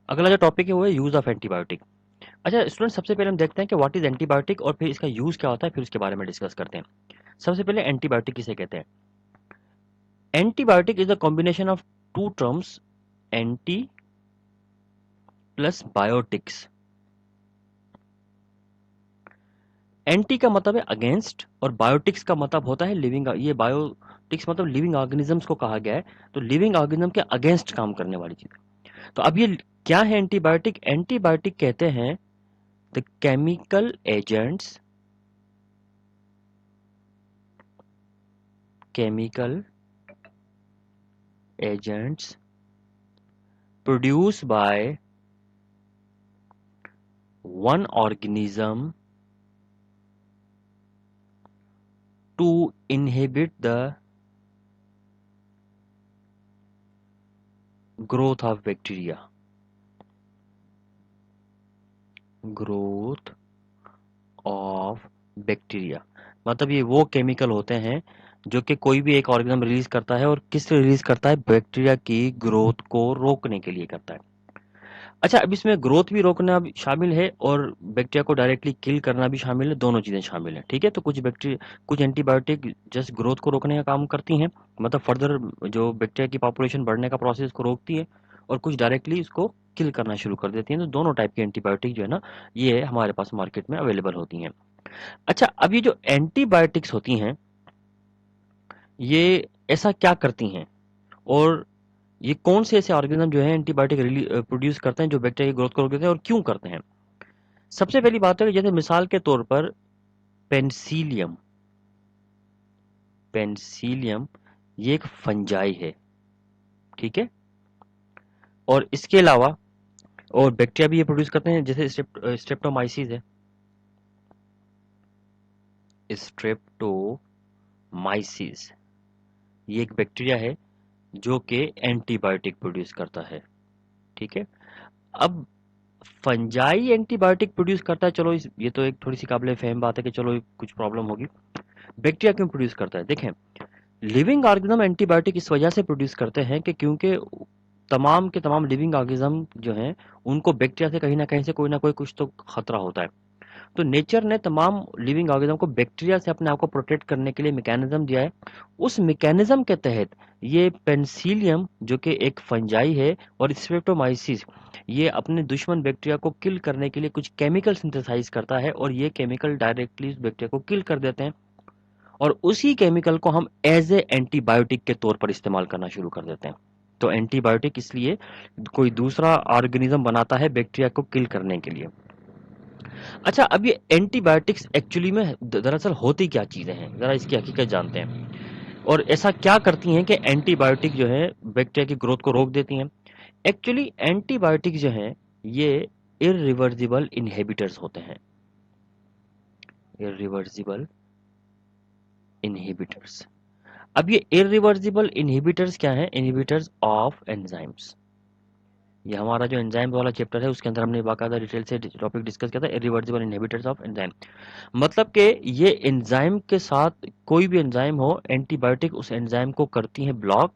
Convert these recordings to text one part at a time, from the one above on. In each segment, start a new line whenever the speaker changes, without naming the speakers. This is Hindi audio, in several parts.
अगला जो टॉपिक है वो है यूज ऑफ एंटीबायोटिक। अच्छा स्टूडेंट, सबसे पहले हम देखते हैं कि व्हाट इज एंटीबायोटिक और फिर इसका यूज क्या होता है, फिर उसके बारे में डिस्कस करते हैं। सबसे पहले एंटीबायोटिक किसे कहते हैं? Antibiotic is the combination of two terms, anti plus biotics. Anti का मतलब है अगेंस्ट और बायोटिक्स का मतलब होता है लिविंग। ये बायोटिक्स मतलब लिविंग ऑर्गेनिजम्स को कहा गया है, तो लिविंग ऑर्गेनिज्म के अगेंस्ट काम करने वाली चीज। तो अब ये क्या है एंटीबायोटिक? एंटीबायोटिक कहते हैं the chemical agents produced by one organism to inhibit the growth of bacteria. Growth of bacteria मतलब ये वो केमिकल होते हैं जो कि कोई भी एक ऑर्गेनिज्म रिलीज करता है, और किस रिलीज करता है? बैक्टीरिया की ग्रोथ को रोकने के लिए करता है। अच्छा, अब इसमें ग्रोथ भी रोकना भी शामिल है और बैक्टीरिया को डायरेक्टली किल करना भी शामिल है, दोनों चीजें शामिल है। ठीक है, तो कुछ एंटीबायोटिक जस्ट ग्रोथ को रोकने का काम करती हैं, मतलब फर्दर जो बैक्टीरिया की पॉपुलेशन बढ़ने का प्रोसेस को रोकती है, और कुछ डायरेक्टली इसको किल करना शुरू कर देती हैं। तो दोनों टाइप की एंटीबायोटिक जो है ना, ये हमारे पास मार्केट में अवेलेबल होती हैं। अच्छा, अब ये जो एंटीबायोटिक्स होती हैं, ये ऐसा क्या करती हैं, और ये कौन से ऐसे ऑर्गेनिज्म जो है एंटीबायोटिक प्रोड्यूस करते हैं जो बैक्टीरिया की ग्रोथ को रोक देते हैं, और क्यों करते हैं? सबसे पहली बात है कि जैसे मिसाल के तौर पर पेंसिलियम। पेंसिलियम ये एक फंजाई है, ठीक है, और इसके अलावा और बैक्टीरिया भी ये प्रोड्यूस करते हैं, जैसे स्ट्रेप्टोमाइसिस है। स्ट्रेप्टोमाइसिस ये एक बैक्टीरिया है जो कि एंटीबायोटिक प्रोड्यूस करता है, ठीक है। अब फंजाई एंटीबायोटिक प्रोड्यूस करता है, चलो ये तो एक थोड़ी सी काबिल फहम बात है कि चलो कुछ प्रॉब्लम होगी। बैक्टीरिया क्यों प्रोड्यूस करता है? देखें, लिविंग ऑर्गेनिज्म एंटीबायोटिक इस वजह से प्रोड्यूस करते हैं कि क्योंकि तमाम के तमाम लिविंग ऑर्गेनिज्म जो हैं उनको बैक्टीरिया से कहीं ना कहीं से कोई ना कोई कुछ तो खतरा होता है। तो नेचर ने तमाम लिविंग ऑर्गेनिज्म को बैक्टीरिया से अपने आप को प्रोटेक्ट करने के लिए मैकेनिज्म दिया है। उस मैकेनिज्म के तहत ये पेंसिलियम जो कि एक फंजाई है, और स्ट्रेप्टोमाइसिस ये अपने दुश्मन बैक्टीरिया को किल करने के लिए कुछ केमिकल सिंथेसाइज करता है, और ये केमिकल डायरेक्टली उस बैक्टीरिया को किल कर देते हैं, और उसी केमिकल को हम एज ए एंटीबायोटिक के तौर पर इस्तेमाल करना शुरू कर देते हैं। तो एंटीबायोटिक इसलिए कोई दूसरा ऑर्गेनिज्म बनाता है बैक्टीरिया को किल करने के लिए। अच्छा, अब ये एंटीबायोटिक्स एक्चुअली में दरअसल होती क्या चीजें हैं, जरा इसकी हकीकत जानते हैं, और ऐसा क्या करती हैं कि एंटीबायोटिक जो है बैक्टीरिया की ग्रोथ को रोक देती हैं। एक्चुअली एंटीबायोटिक जो है ये इरिवर्सिबल इनहिबिटर्स होते हैं। Irreversible inhibitors. अब ये इरिवर्सिबल इनहिबिटर्स क्या है? Inhibitors of enzymes. ये हमारा जो एंजाइम वाला चैप्टर है उसके अंदर हमने बाकायदा डिटेल से टॉपिक डिस्कस किया था, इरिवर्सिबल इनहिबिटर्स ऑफ एंजाइम। मतलब कि ये एंजाइम के साथ कोई भी एंजाइम हो, एंटीबायोटिक उस एंजाइम को करती हैं ब्लॉक।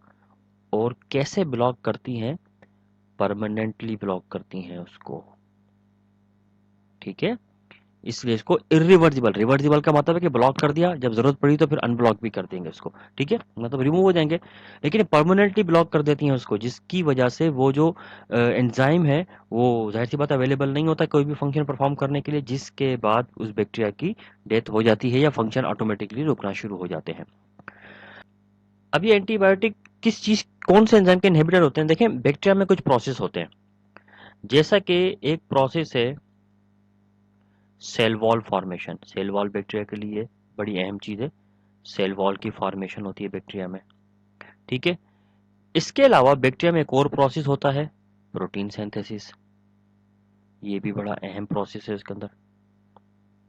और कैसे ब्लॉक करती हैं? परमानेंटली ब्लॉक करती हैं उसको, ठीक है। इसलिए इसको इरिवर्सिबल, रिवर्सिबल का मतलब है कि ब्लॉक कर दिया, जब जरूरत पड़ी तो फिर अनब्लॉक भी कर देंगे उसको, ठीक है, मतलब रिमूव हो जाएंगे। लेकिन परमानेंटली ब्लॉक कर देती हैं उसको, जिसकी वजह से वो जो एंजाइम है वो जाहिर सी बात अवेलेबल नहीं होता कोई भी फंक्शन परफॉर्म करने के लिए, जिसके बाद उस बैक्टीरिया की डेथ हो जाती है या फंक्शन ऑटोमेटिकली रुकना शुरू हो जाते हैं। अब ये एंटीबायोटिक किस चीज, कौन से एंजाइम के इनहिबिटर होते हैं? देखें, बैक्टीरिया में कुछ प्रोसेस होते हैं, जैसा कि एक प्रोसेस है cell wall formation. Cell wall bacteria के लिए बड़ी अहम चीज है, सेल वॉल की फॉर्मेशन होती है बैक्टीरिया में, ठीक है। इसके अलावा बैक्टीरिया में एक और प्रोसेस होता है प्रोटीन सिंथेसिस। ये भी बड़ा अहम प्रोसेस है इसके अंदर,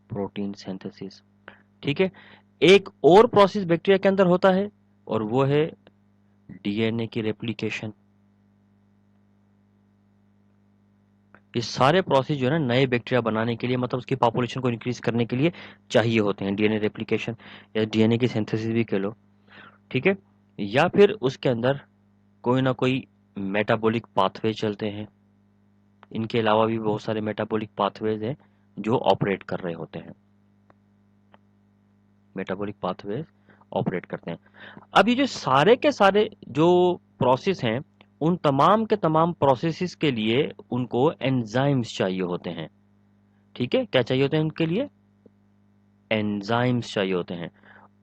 प्रोटीन सिंथेसिस, ठीक है। एक और प्रोसेस बैक्टीरिया के अंदर होता है, और वो है डीएनए की रेप्लिकेशन। ये सारे प्रोसेस जो है ना नए बैक्टीरिया बनाने के लिए, मतलब उसकी पॉपुलेशन को इंक्रीज करने के लिए चाहिए होते हैं। डीएनए रेप्लिकेशन या डीएनए की सिंथेसिस भी कह लो, ठीक है। या फिर उसके अंदर कोई ना कोई मेटाबॉलिक पाथवे चलते हैं, इनके अलावा भी बहुत सारे मेटाबॉलिक पाथवेज हैं जो ऑपरेट कर रहे होते हैं, मेटाबॉलिक पाथवेज ऑपरेट करते हैं। अब ये जो सारे के सारे जो प्रोसेस हैं, उन तमाम के तमाम प्रोसेसेस के लिए उनको एंजाइम्स चाहिए होते हैं। ठीक है, क्या चाहिए होते हैं उनके लिए? एंजाइम्स चाहिए होते हैं।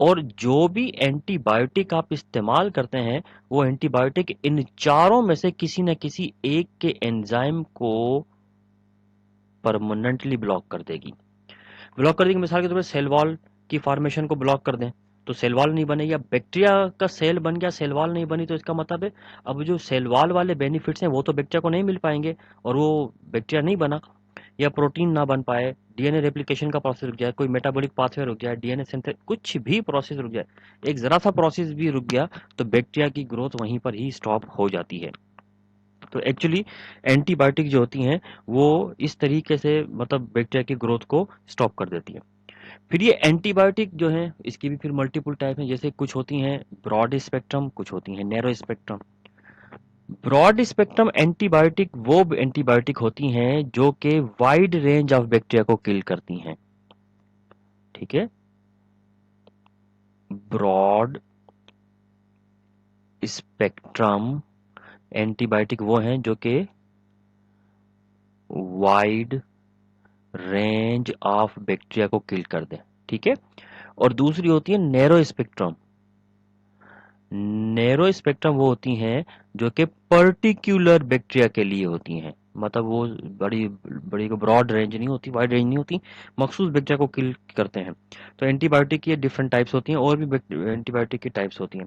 और जो भी एंटीबायोटिक आप इस्तेमाल करते हैं, वो एंटीबायोटिक इन चारों में से किसी न किसी एक के एंजाइम को परमानेंटली ब्लॉक कर देगी। ब्लॉक कर देगी, मिसाल के तौर पर सेल वॉल की फॉर्मेशन को ब्लॉक कर दें तो सेल वॉल नहीं बनेगी। अब बैक्टीरिया का सेल बन गया, सेल वॉल नहीं बनी, तो इसका मतलब है अब जो सेल वॉल वाले बेनिफिट्स हैं वो तो बैक्टीरिया को नहीं मिल पाएंगे, और वो बैक्टीरिया नहीं बना या प्रोटीन ना बन पाए, डीएनए रेप्लिकेशन का प्रोसेस रुक जाए, कोई मेटाबॉलिक पाथवे रुक जाए, डीएनए सिंथेसिस, कुछ भी प्रोसेस रुक जाए, एक जरा सा प्रोसेस भी रुक गया तो बैक्टीरिया की ग्रोथ वहीं पर ही स्टॉप हो जाती है। तो एक्चुअली एंटीबायोटिक जो होती हैं वो इस तरीके से मतलब बैक्टीरिया की ग्रोथ को स्टॉप कर देती है। फिर ये एंटीबायोटिक जो है इसकी भी फिर मल्टीपल टाइप हैं, जैसे कुछ होती हैं ब्रॉड स्पेक्ट्रम, कुछ होती हैं narrow spectrum. Broad spectrum antibiotic वो एंटीबायोटिक होती हैं जो कि वाइड रेंज ऑफ बैक्टीरिया को किल करती हैं। ठीक है, ब्रॉड स्पेक्ट्रम एंटीबायोटिक वो हैं जो कि वाइड रेंज ऑफ बैक्टीरिया को किल कर दें। ठीक है, और दूसरी होती है नैरो स्पेक्ट्रम। नैरो स्पेक्ट्रम वो होती हैं जो कि पर्टिकुलर बैक्टीरिया के लिए होती हैं, मतलब वो बड़ी बड़ी ब्रॉड रेंज नहीं होती, वाइड रेंज नहीं होती, मखसूस बैक्टीरिया को किल करते हैं। तो एंटीबायोटिक की डिफरेंट टाइप्स होती हैं, और भी एंटीबायोटिक की टाइप्स होती हैं।